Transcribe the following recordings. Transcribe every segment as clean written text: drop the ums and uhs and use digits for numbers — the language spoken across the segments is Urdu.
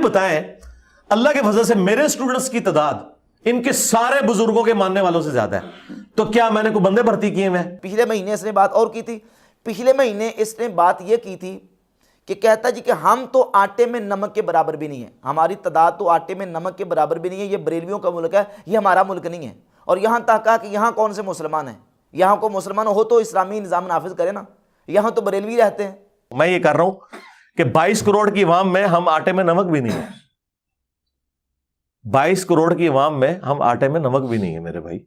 بتائیں اللہ کے فضل سے میرے اسٹوڈنٹس کی تعداد ان کے سارے بزرگوں کے ماننے والوں سے زیادہ ہے، تو کیا میں نے کوئی بندے بھرتی کیے ہیں؟ پچھلے مہینے اس نے بات اور کی تھی، پچھلے مہینے اس نے بات یہ کی تھی کہ کہتا جی کہ ہم تو آٹے میں نمک کے برابر بھی نہیں ہیں، ہماری تعداد تو آٹے میں نمک کے برابر بھی نہیں ہے، یہ بریلویوں کا ملک ہے، یہ ہمارا ملک نہیں ہے۔ اور یہاں تک کہا کہ یہاں کون سے مسلمان ہیں، یہاں کو مسلمان ہو تو اسلامی نظام نافذ کرے نا، یہاں تو بریلوی رہتے ہیں۔ میں یہ کر رہا ہوں کہ 22 کروڑ کی عوام میں ہم آٹے میں نمک بھی نہیں ہے، 22 کروڑ کی عوام میں ہم آٹے میں نمک بھی نہیں ہے میرے بھائی۔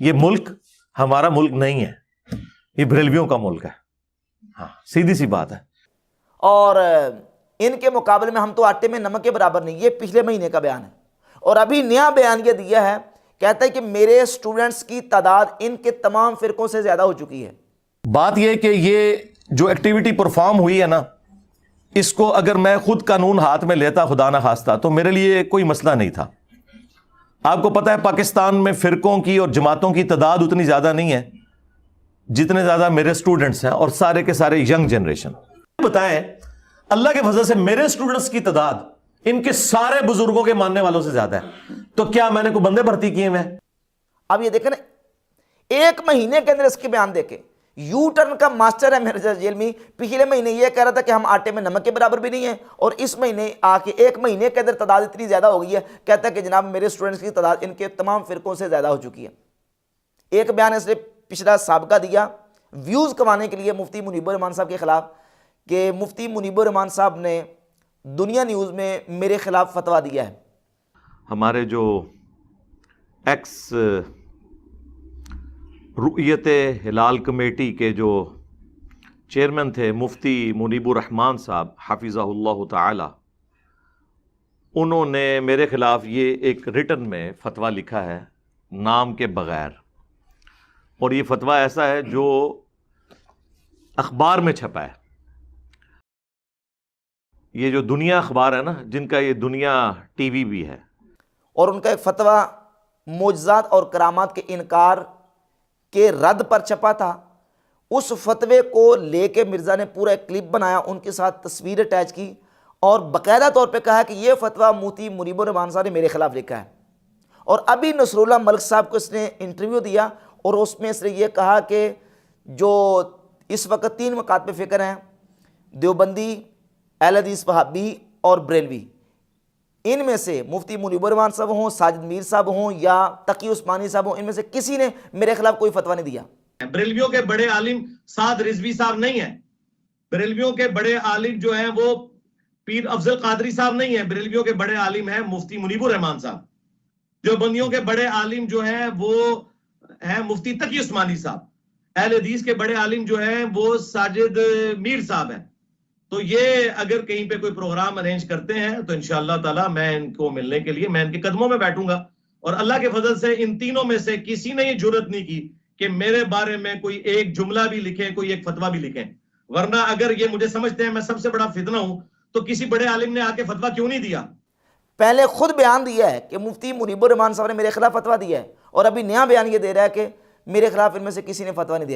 یہ ملک ہمارا ملک نہیں ہے، یہ بریلویوں کا ملک ہے، ہاں سیدھی سی بات ہے۔ اور ان کے مقابلے میں ہم تو آٹے میں نمک کے برابر نہیں، یہ پچھلے مہینے کا بیان ہے۔ اور ابھی نیا بیان یہ دیا ہے، کہتا ہے کہ میرے اسٹوڈنٹس کی تعداد ان کے تمام فرقوں سے زیادہ ہو چکی ہے۔ بات یہ کہ یہ جو ایکٹیویٹی پرفارم ہوئی ہے نا، اس کو اگر میں خود قانون ہاتھ میں لیتا خدا نہ خواستہ تو میرے لیے کوئی مسئلہ نہیں تھا۔ آپ کو پتہ ہے پاکستان میں فرقوں کی اور جماعتوں کی تعداد اتنی زیادہ نہیں ہے جتنے زیادہ میرے اسٹوڈنٹس ہیں، اور سارے کے سارے ینگ جنریشن۔ بتائیں اللہ کے فضل سے میرے اسٹوڈنٹس کی تعداد ان کے سارے بزرگوں کے ماننے والوں سے زیادہ ہے، تو کیا میں نے کوئی بندے بھرتی کیے ہیں؟ اب یہ دیکھیں نا، ایک مہینے کے اندر اس کے بیان دیکھیں، یو ٹرن کا ماسٹر ہے میرے جیل میں۔ پچھلے مہینے یہ کہہ رہا تھا کہ ہم آٹے میں نمک کے برابر بھی نہیں ہیں، اور اس مہینے آ کے ایک مہینے کے اندر تعداد اتنی زیادہ ہو گئی ہے، کہتا ہے کہ جناب میرے اسٹوڈنٹس کی تعداد ان کے تمام فرقوں سے زیادہ ہو چکی ہے۔ ایک بیان اس نے پچھلا سابقہ دیا ویوز کمانے کے لیے مفتی منیب الرحمان صاحب کے خلاف، کہ مفتی منیب الرحمان صاحب نے دنیا نیوز میں میرے خلاف فتویٰ دیا ہے۔ ہمارے جو ایکس رؤیت ہلال کمیٹی کے جو چیئرمین تھے مفتی منیب الرحمان صاحب حفظہ اللہ تعالی، انہوں نے میرے خلاف یہ ایک ریٹن میں فتویٰ لکھا ہے نام کے بغیر، اور یہ فتویٰ ایسا ہے جو اخبار میں چھپا ہے۔ یہ جو دنیا اخبار ہے نا، جن کا یہ دنیا ٹی وی بھی ہے، اور ان کا ایک فتویٰ معجزات اور کرامات کے انکار کے رد پر چھپا تھا۔ اس فتوے کو لے کے مرزا نے پورا ایک کلپ بنایا، ان کے ساتھ تصویر اٹیچ کی، اور باقاعدہ طور پہ کہا کہ یہ فتویٰ مفتی منیب الرحمان صاحب نے میرے خلاف لکھا ہے۔ اور ابھی نصر اللہ ملک صاحب کو اس نے انٹرویو دیا، اور اس میں اس نے یہ کہا کہ جو اس وقت 3 مکاتب پہ فکر ہیں، دیوبندی، اہل حدیث وہابی اور بریلوی، ان میں سے مفتی منیب الرحمان صاحب ہوں، ساجد میر صاحب ہوں یا تقی عثمانی صاحب ہوں، ان میں سے کسی نے میرے خلاف کوئی فتویٰ نہیں دیا۔ بریلویوں کے بڑے عالم سعد رضوی صاحب نہیں ہیں، بریلویوں کے بڑے عالم جو ہیں وہ پیر افضل قادری صاحب نہیں ہیں، بریلویوں کے بڑے عالم ہیں مفتی منیب الرحمان صاحب۔ جو بندیوں کے بڑے عالم جو ہیں وہ ہیں مفتی تقی عثمانی صاحب۔ اہل حدیث کے بڑے عالم جو ہیں وہ ساجد میر صاحب ہیں۔ تو یہ اگر کہیں پہ کوئی پروگرام ارینج کرتے ہیں تو انشاءاللہ تعالی میں ان کو ملنے کے لیے میں ان کے قدموں میں بیٹھوں گا، اور اللہ کے فضل سے ان تینوں میں سے کسی نے یہ جرات نہیں کی کہ میرے بارے میں کوئی ایک جملہ بھی لکھیں، کوئی ایک فتویٰ بھی لکھیں۔ ورنہ اگر یہ مجھے سمجھتے ہیں میں سب سے بڑا فتنہ ہوں تو کسی بڑے عالم نے آ کے فتویٰ کیوں نہیں دیا؟ پہلے خود بیان دیا ہے کہ مفتی منیب الرحمان صاحب نے میرے خلاف فتویٰ دیا ہے، اور ابھی نیا بیان یہ دے رہا ہے کہ میرے خلاف ان میں سے کسی نے فتویٰ نہیں دیا۔